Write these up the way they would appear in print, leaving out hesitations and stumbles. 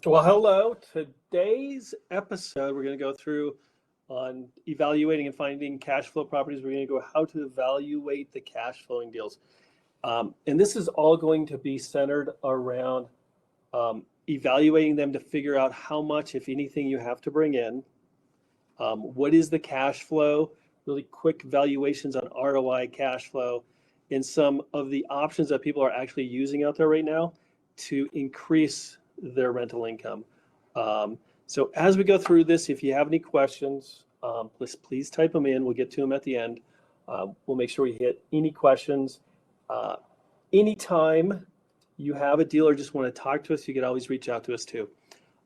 Well, hello. Today's episode, we're going to go through on evaluating and finding cash flow properties. We're going to go how to evaluate the cash flowing deals. And this is all going to be centered around evaluating them to figure out how much, if anything, you have to bring in. What is the cash flow? Really quick valuations on ROI, cash flow, and some of the options that people are actually using out there right now to increase their rental income. So as we go through this, if you have any questions, please type them in. We'll get to them at the end. We'll make sure we hit any questions. Anytime you have a deal or just want to talk to us, you can always reach out to us too.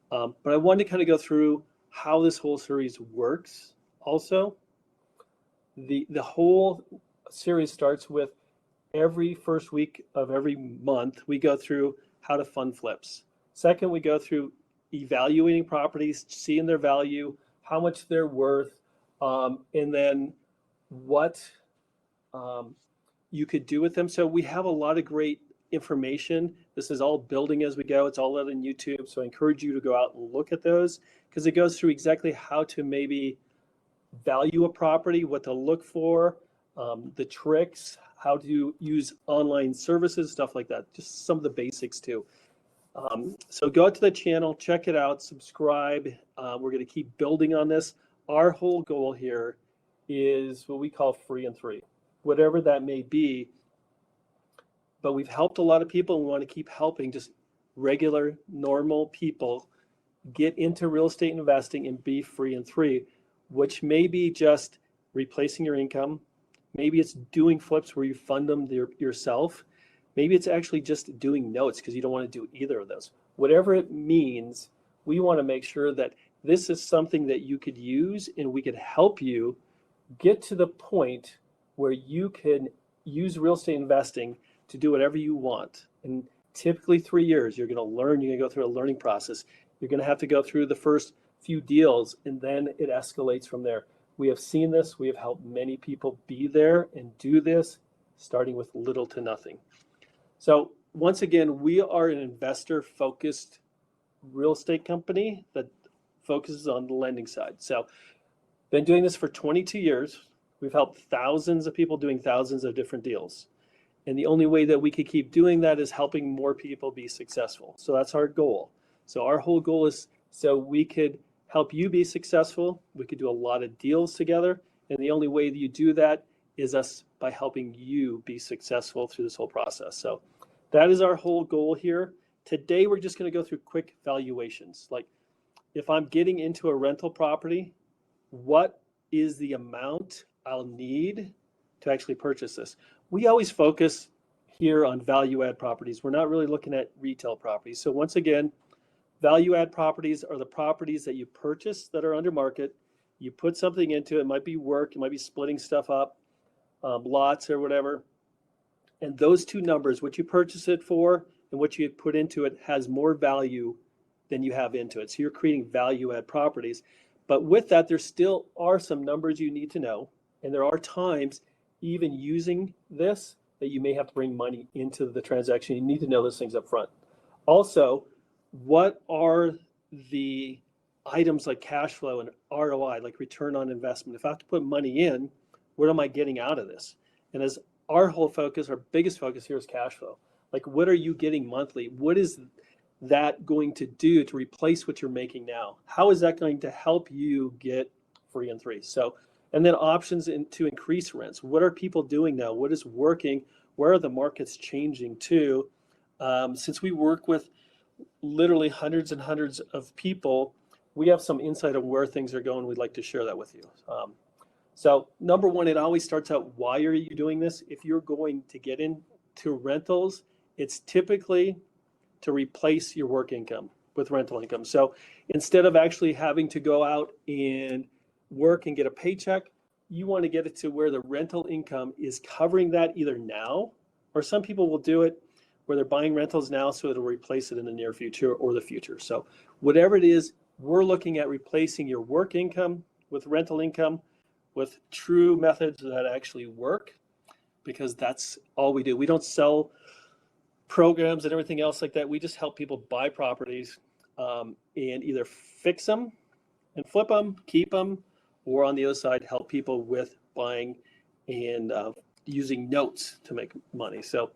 But I wanted to kind of go through how this whole series works. Also, the whole series starts with every first week of every month, we go through how to fund flips. Second, we go through evaluating properties, seeing their value, how much they're worth, and then what you could do with them. So we have a lot of great information. This is all building as we go. It's all out on YouTube. So I encourage you to go out and look at those because it goes through exactly how to maybe value a property, what to look for, the tricks, how to use online services, stuff like that. Just some of the basics too. So go out to the channel, check it out, subscribe. We're going to keep building on this. Our whole goal here is what we call free and three, whatever that may be. But we've helped a lot of people and we want to keep helping just regular, normal people get into real estate investing and be free and three, which may be just replacing your income. Maybe it's doing flips where you fund them yourself. Maybe it's actually just doing notes because you don't want to do either of those. Whatever it means, we want to make sure that this is something that you could use and we could help you get to the point where you can use real estate investing to do whatever you want. And typically 3 years, you're going to learn, you're going to go through a learning process. You're going to have to go through the first few deals and then it escalates from there. We have seen this. We have helped many people be there and do this, starting with little to nothing. So once again, we are an investor-focused real estate company that focuses on the lending side. So been doing this for 22 years. We've helped thousands of people doing thousands of different deals. And the only way that we could keep doing that is helping more people be successful. So that's our goal. So our whole goal is so we could help you be successful. We could do a lot of deals together. And the only way that you do that is us by helping you be successful through this whole process. So that is our whole goal here. Today, we're just going to go through quick valuations. Like if I'm getting into a rental property, what is the amount I'll need to actually purchase this? We always focus here on value add properties. We're not really looking at retail properties. So once again, value add properties are the properties that you purchase that are under market. You put something into it. It might be work. It might be splitting stuff up, lots or whatever. And those two numbers, what you purchase it for and what you put into it, has more value than you have into it. So you're creating value add properties. But with that, there still are some numbers you need to know. And there are times, even using this, that you may have to bring money into the transaction. You need to know those things up front. Also, what are the items like cash flow and ROI, like return on investment? If I have to put money in, what am I getting out of this? And as our whole focus, our biggest focus here is cash flow. Like, what are you getting monthly? What is that going to do to replace what you're making now? How is that going to help you get free and three? So, and then options to increase rents. What are people doing now? What is working? Where are the markets changing to? Since we work with literally hundreds and hundreds of people, we have some insight on where things are going. We'd like to share that with you. So number one, it always starts out, why are you doing this? If you're going to get into rentals, it's typically to replace your work income with rental income. So instead of actually having to go out and work and get a paycheck, you want to get it to where the rental income is covering that either now, or some people will do it where they're buying rentals now so it'll replace it in the near future or the future. So whatever it is, we're looking at replacing your work income with rental income with true methods that actually work, because that's all we do. We don't sell programs and everything else like that. We just help people buy properties and either fix them and flip them, keep them, or on the other side, help people with buying and using notes to make money. So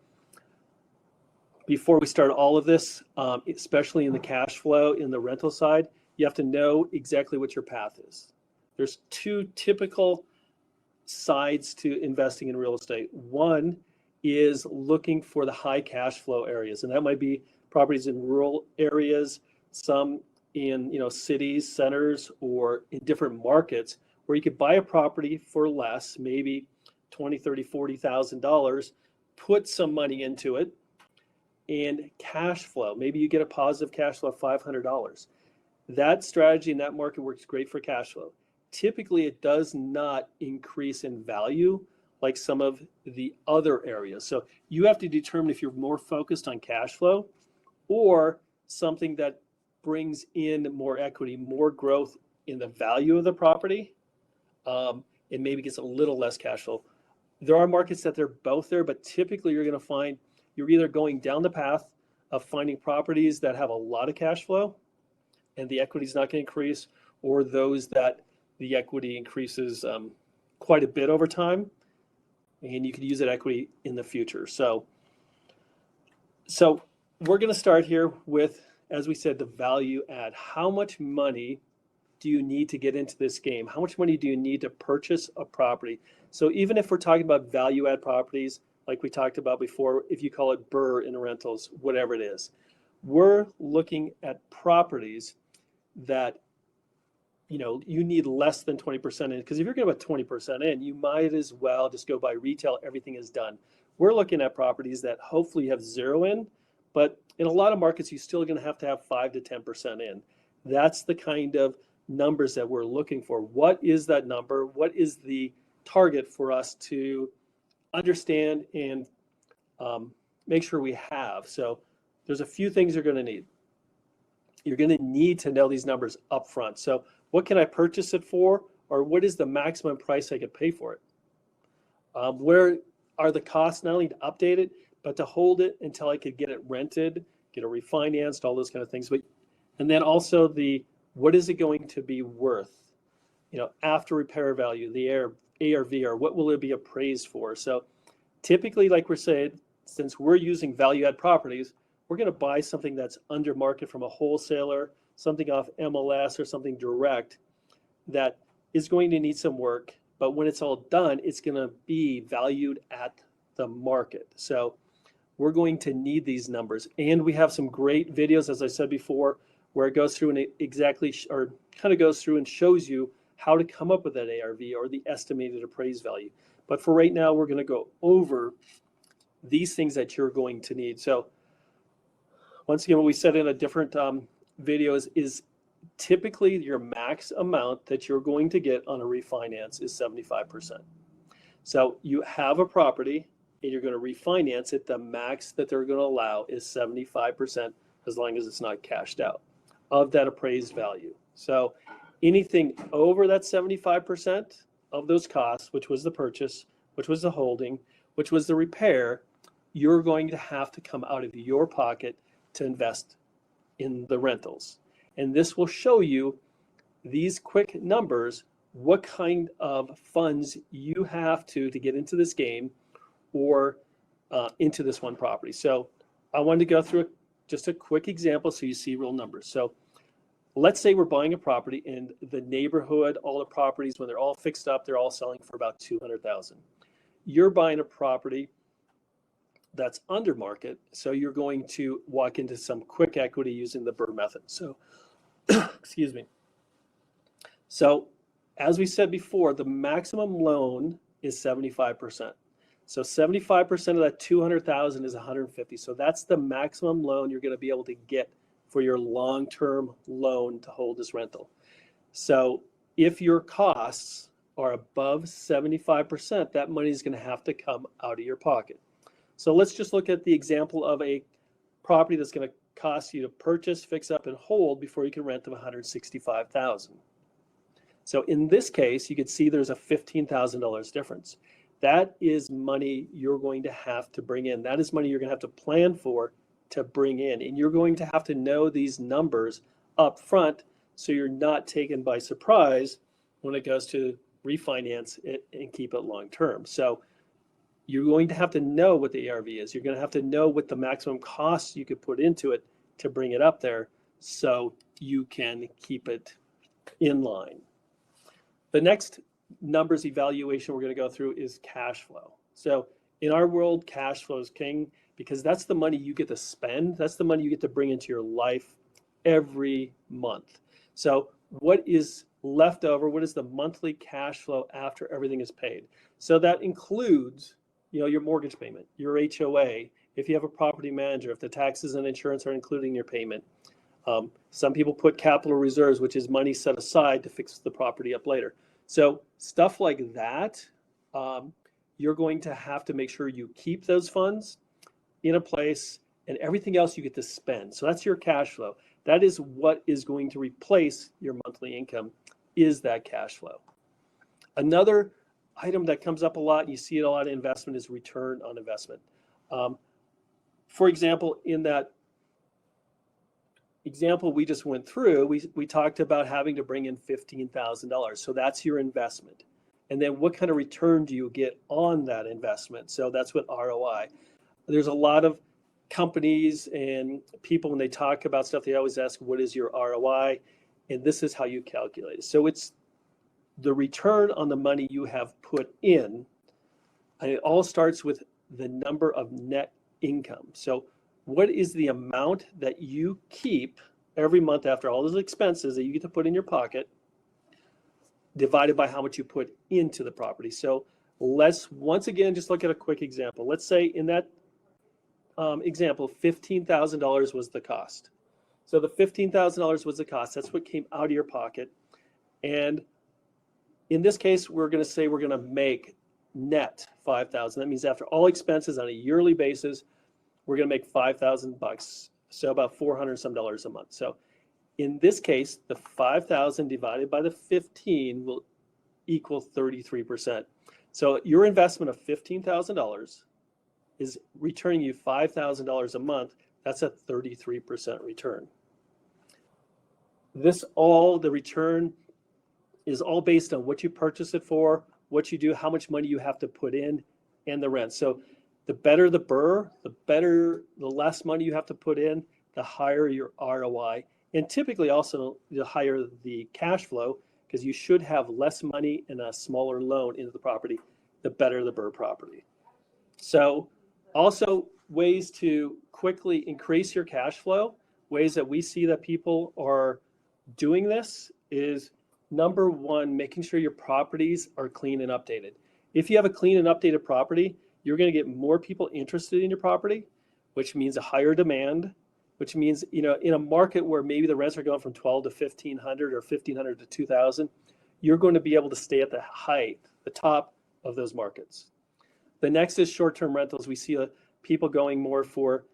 before we start all of this, especially in the cash flow in the rental side, you have to know exactly what your path is. There's two typical sides to investing in real estate. One is looking for the high cash flow areas, and that might be properties in rural areas, some in cities, centers, or in different markets where you could buy a property for less, maybe $20,000, $30,000, $40,000, put some money into it, and cash flow. Maybe you get a positive cash flow of $500. That strategy in that market works great for cash flow. Typically, it does not increase in value like some of the other areas. So you have to determine if you're more focused on cash flow or something that brings in more equity, more growth in the value of the property, and maybe gets a little less cash flow. There are markets that they're both there, but typically you're going to find you're either going down the path of finding properties that have a lot of cash flow and the equity is not going to increase, or those that the equity increases quite a bit over time, and you could use that equity in the future. So we're going to start here with, as we said, the value add. How much money do you need to get into this game? How much money do you need to purchase a property? So even if we're talking about value add properties, like we talked about before, if you call it BRRRR in rentals, whatever it is, we're looking at properties that you need less than 20% in, because if you're going to put 20% in, you might as well just go buy retail, everything is done. We're looking at properties that hopefully have zero in, but in a lot of markets, you're still going to have 5 to 10% in. That's the kind of numbers that we're looking for. What is that number? What is the target for us to understand and make sure we have? So there's a few things you're going to need. You're going to need to know these numbers up front. So what can I purchase it for, or what is the maximum price I could pay for it? Where are the costs, not only to update it, but to hold it until I could get it rented, get it refinanced, all those kind of things. And then also what is it going to be worth? After repair value, the ARV, or what will it be appraised for? So typically, like we're saying, since we're using value add properties, we're going to buy something that's under market from a wholesaler, something off MLS or something direct that is going to need some work, but when it's all done, it's going to be valued at the market. So we're going to need these numbers. And we have some great videos, as I said before, where it goes through and goes through and shows you how to come up with that ARV or the estimated appraised value. But for right now, we're going to go over these things that you're going to need. So once again, what we said in a different video is typically your max amount that you're going to get on a refinance is 75%. So you have a property and you're going to refinance it. The max that they're going to allow is 75%, as long as it's not cashed out of that appraised value. So anything over that 75% of those costs, which was the purchase, which was the holding, which was the repair, you're going to have to come out of your pocket to invest in the rentals. And this will show you these quick numbers, what kind of funds you have to get into this game or into this one property. So I wanted to go through just a quick example so you see real numbers. So let's say we're buying a property in the neighborhood, all the properties, when they're all fixed up, they're all selling for about $200,000. You're buying a property that's under market, so you're going to walk into some quick equity using the BRRRR method. So, excuse me. So, as we said before, the maximum loan is 75%. So 75% of that 200,000 is 150. So that's the maximum loan you're going to be able to get for your long-term loan to hold this rental. So if your costs are above 75%, that money is going to have to come out of your pocket. So let's just look at the example of a property that's going to cost you to purchase, fix up, and hold before you can rent of $165,000. So in this case, you can see there's a $15,000 difference. That is money you're going to have to bring in. That is money you're going to have to plan for to bring in. And you're going to have to know these numbers up front so you're not taken by surprise when it goes to refinance it and keep it long term. So you're going to have to know what the ARV is. You're going to have to know what the maximum cost you could put into it to bring it up there so you can keep it in line. The next numbers evaluation we're going to go through is cash flow. So in our world, cash flow is king because that's the money you get to spend. That's the money you get to bring into your life every month. So what is left over? What is the monthly cash flow after everything is paid? So that includes, your mortgage payment, your HOA, if you have a property manager, if the taxes and insurance are including your payment. Some people put capital reserves, which is money set aside to fix the property up later. So stuff like that, you're going to have to make sure you keep those funds in a place, and everything else you get to spend. So that's your cash flow. That is what is going to replace your monthly income, is that cash flow. Another item that comes up a lot, and you see it a lot in investment, is return on investment. For example, in that example we just went through, we talked about having to bring in $15,000. So that's your investment. And then what kind of return do you get on that investment? So that's what ROI. There's a lot of companies and people, when they talk about stuff, they always ask, what is your ROI? And this is how you calculate it. So it's the return on the money you have put in. And it all starts with the number of net income. So what is the amount that you keep every month after all those expenses that you get to put in your pocket, divided by how much you put into the property? So let's once again just look at a quick example. Let's say in that example, $15,000 was the cost. So the $15,000 was the cost. That's what came out of your pocket. And in this case, we're going to say we're going to make net $5,000. That means after all expenses on a yearly basis, we're going to make $5,000, so about $400 some dollars a month. So in this case, the 5,000 divided by the 15 will equal 33%. So your investment of $15,000 is returning you $5,000 a month. That's a 33% return. The return is all based on what you purchase it for, what you do, how much money you have to put in, and the rent. So the better the BRRRR, the less money you have to put in, the higher your ROI. And typically also the higher the cash flow, because you should have less money and a smaller loan into the property, the better the BRRRR property. So also ways to quickly increase your cash flow, ways that we see that people are doing this is, number one, making sure your properties are clean and updated. If you have a clean and updated property, you're going to get more people interested in your property, which means a higher demand, which means, in a market where maybe the rents are going from 12 to 1,500 or 1,500 to 2,000, you're going to be able to stay at the top of those markets. The next is short-term rentals. We see people going more for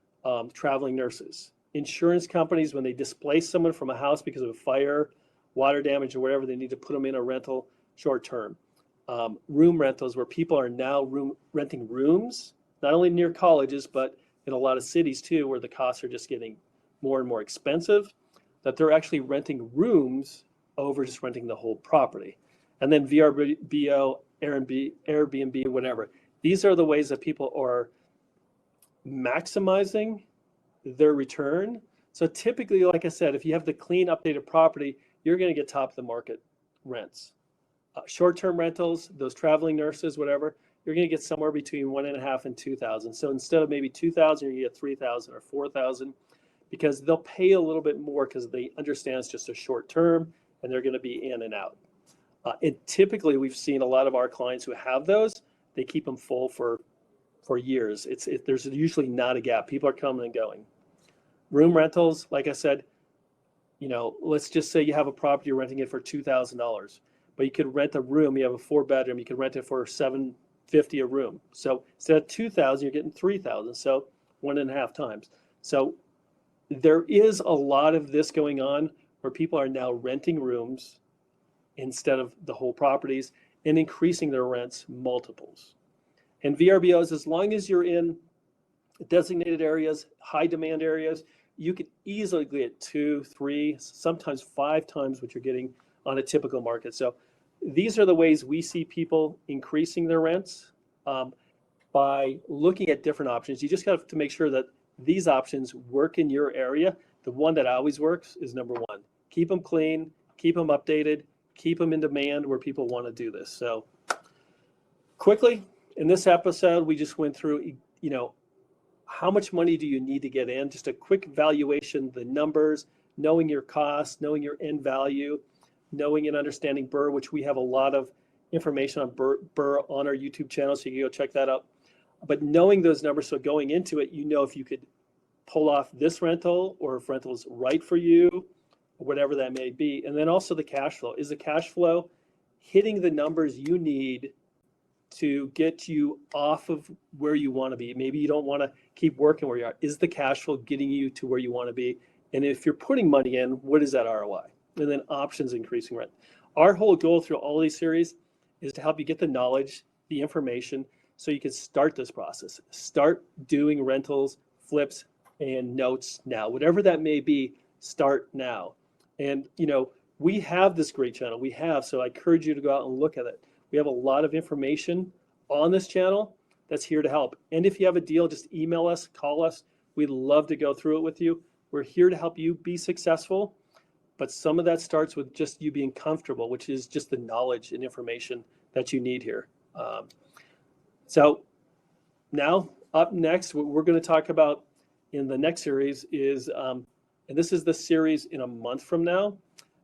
traveling nurses. Insurance companies, when they displace someone from a house because of a fire, water damage, or whatever, they need to put them in a rental short-term. Room rentals, where people are now renting rooms, not only near colleges, but in a lot of cities too, where the costs are just getting more and more expensive, that they're actually renting rooms over just renting the whole property. And then VRBO, Airbnb, whatever. These are the ways that people are maximizing their return. So typically, like I said, if you have the clean, updated property, you're going to get top of the market rents. Short-term rentals, those traveling nurses, whatever, you're going to get somewhere between 1.5 and 2,000. So instead of maybe 2,000, you get 3,000 or 4,000, because they'll pay a little bit more because they understand it's just a short term and they're going to be in and out. And typically, we've seen a lot of our clients who have those, they keep them full for years. There's usually not a gap. People are coming and going. Room rentals, like I said, let's just say you have a property, you're renting it for $2,000, but you could rent a room. You have a 4-bedroom, you could rent it for $750 a room. So instead of 2,000, you're getting 3,000. So 1.5 times. So there is a lot of this going on where people are now renting rooms instead of the whole properties and increasing their rents multiples. And VRBOs, as long as you're in designated areas, high demand areas, you could easily get 2, 3, sometimes 5 times what you're getting on a typical market. So these are the ways we see people increasing their rents, by looking at different options. You just have to make sure that these options work in your area. The one that always works is number one. Keep them clean, keep them updated, keep them in demand where people want to do this. So quickly, in this episode, we just went through, how much money do you need to get in? Just a quick valuation, the numbers, knowing your costs, knowing your end value, knowing and understanding BRRRR, which we have a lot of information on BRRRR on our YouTube channel, so you can go check that out. But knowing those numbers, so going into it, if you could pull off this rental or if rental's right for you, or whatever that may be. And then also the cash flow. Is the cash flow hitting the numbers you need to get you off of where you want to be? Maybe you don't want to keep working where you are. Is the cash flow getting you to where you want to be? And if you're putting money in, what is that ROI? And then options increasing rent. Our whole goal through all these series is to help you get the knowledge, the information, so you can start this process. Start doing rentals, flips, and notes now. Whatever that may be, start now. And, we have this great channel. So I encourage you to go out and look at it. We have a lot of information on this channel that's here to help. And if you have a deal, just email us, call us. We'd love to go through it with you. We're here to help you be successful. But some of that starts with just you being comfortable, which is just the knowledge and information that you need here. So now up next, what we're going to talk about in the next series is, and this is the series in a month from now.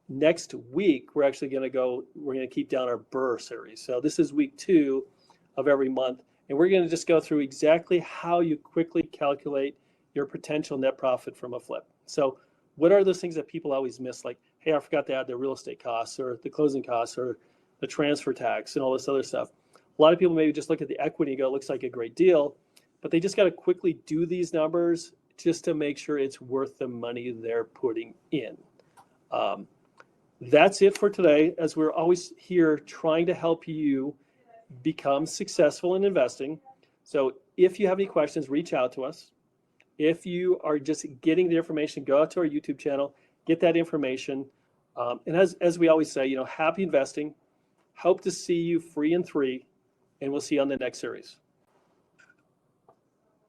Next week, we're going to keep down our BRRRR series. So this is week 2 of every month. And we're going to just go through exactly how you quickly calculate your potential net profit from a flip. So what are those things that people always miss? Like, hey, I forgot to add the real estate costs or the closing costs or the transfer tax and all this other stuff. A lot of people maybe just look at the equity and go, it looks like a great deal, but they just got to quickly do these numbers just to make sure it's worth the money they're putting in. That's it for today, as we're always here trying to help you become successful in investing. So if you have any questions, reach out to us. If you are just getting the information, go out to our YouTube channel, get that information. And as we always say, happy investing. Hope to see you free and 3, and we'll see you on the next series.